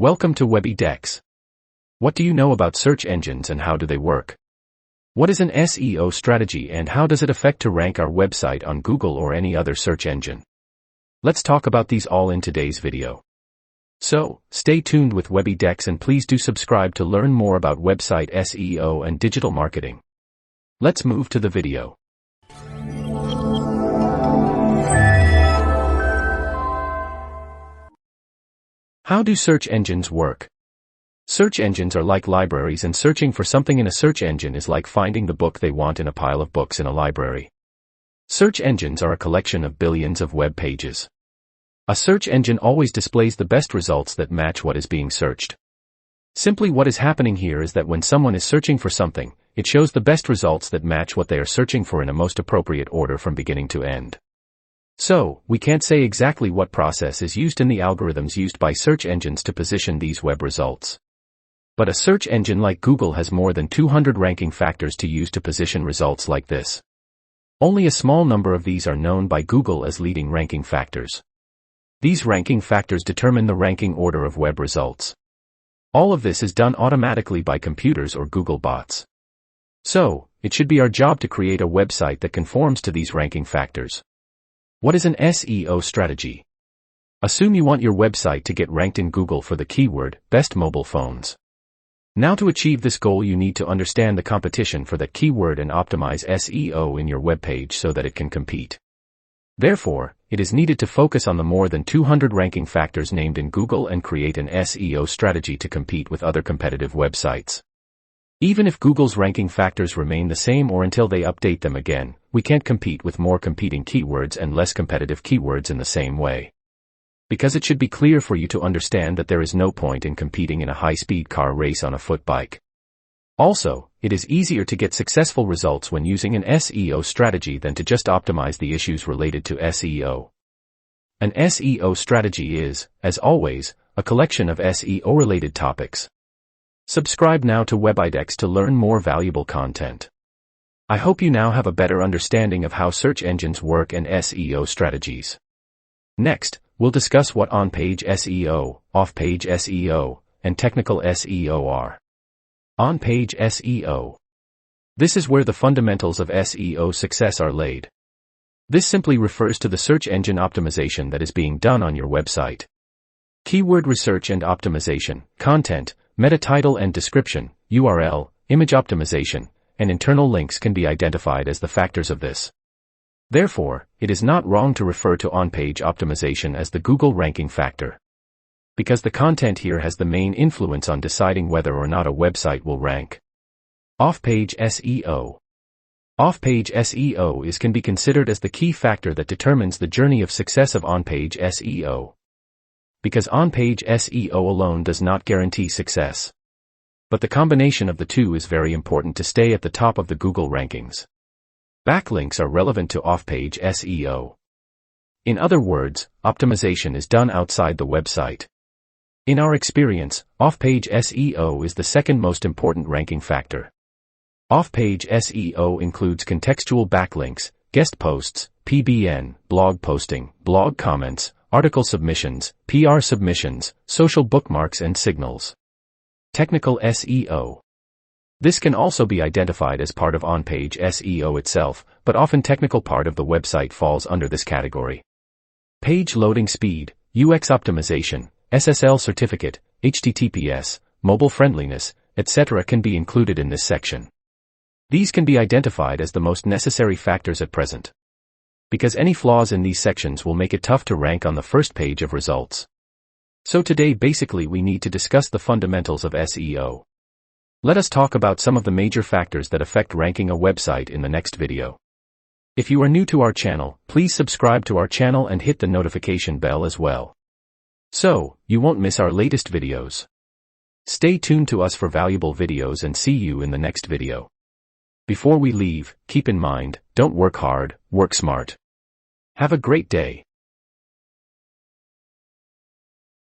Welcome to Webidex. What do you know about search engines and how do they work? What is an SEO strategy and how does it affect to rank our website on Google or any other search engine? Let's talk about these all in today's video. So, stay tuned with Webidex and please do subscribe to learn more about website SEO and digital marketing. Let's move to the video. How do search engines work? Search engines are like libraries, and searching for something in a search engine is like finding the book they want in a pile of books in a library. Search engines are a collection of billions of web pages. A search engine always displays the best results that match what is being searched. Simply what is happening here is that when someone is searching for something, it shows the best results that match what they are searching for in a most appropriate order from beginning to end. So, we can't say exactly what process is used in the algorithms used by search engines to position these web results. But a search engine like Google has more than 200 ranking factors to use to position results like this. Only a small number of these are known by Google as leading ranking factors. These ranking factors determine the ranking order of web results. All of this is done automatically by computers or Google bots. So, it should be our job to create a website that conforms to these ranking factors. What is an SEO strategy? Assume you want your website to get ranked in Google for the keyword, best mobile phones. Now to achieve this goal you need to understand the competition for that keyword and optimize SEO in your web page so that it can compete. Therefore, it is needed to focus on the more than 200 ranking factors named in Google and create an SEO strategy to compete with other competitive websites. Even if Google's ranking factors remain the same or until they update them again, we can't compete with more competing keywords and less competitive keywords in the same way. Because it should be clear for you to understand that there is no point in competing in a high-speed car race on a foot bike. Also, it is easier to get successful results when using an SEO strategy than to just optimize the issues related to SEO. An SEO strategy is, as always, a collection of SEO-related topics. Subscribe now to Webidex to learn more valuable content. I hope you now have a better understanding of how search engines work and SEO strategies. Next, we'll discuss what on-page SEO, off-page SEO, and technical SEO are. On-page SEO. This is where the fundamentals of SEO success are laid. This simply refers to the search engine optimization that is being done on your website. Keyword research and optimization, content, meta title and description, URL, image optimization, and internal links can be identified as the factors of this. Therefore, it is not wrong to refer to on-page optimization as the Google ranking factor. Because the content here has the main influence on deciding whether or not a website will rank. Off-page SEO. Off-page SEO can be considered as the key factor that determines the journey of success of on-page SEO. Because on-page SEO alone does not guarantee success. But the combination of the two is very important to stay at the top of the Google rankings. Backlinks are relevant to off-page SEO. In other words, optimization is done outside the website. In our experience, off-page SEO is the second most important ranking factor. Off-page SEO includes contextual backlinks, guest posts, PBN, blog posting, blog comments, article submissions, PR submissions, social bookmarks and signals. Technical SEO. This can also be identified as part of on-page SEO itself, but often technical part of the website falls under this category. Page loading speed, UX optimization, SSL certificate, HTTPS, mobile friendliness, etc. can be included in this section. These can be identified as the most necessary factors at present. Because any flaws in these sections will make it tough to rank on the first page of results. So today basically we need to discuss the fundamentals of SEO. Let us talk about some of the major factors that affect ranking a website in the next video. If you are new to our channel, please subscribe to our channel and hit the notification bell as well. So, you won't miss our latest videos. Stay tuned to us for valuable videos and see you in the next video. Before we leave, keep in mind, don't work hard, work smart. Have a great day.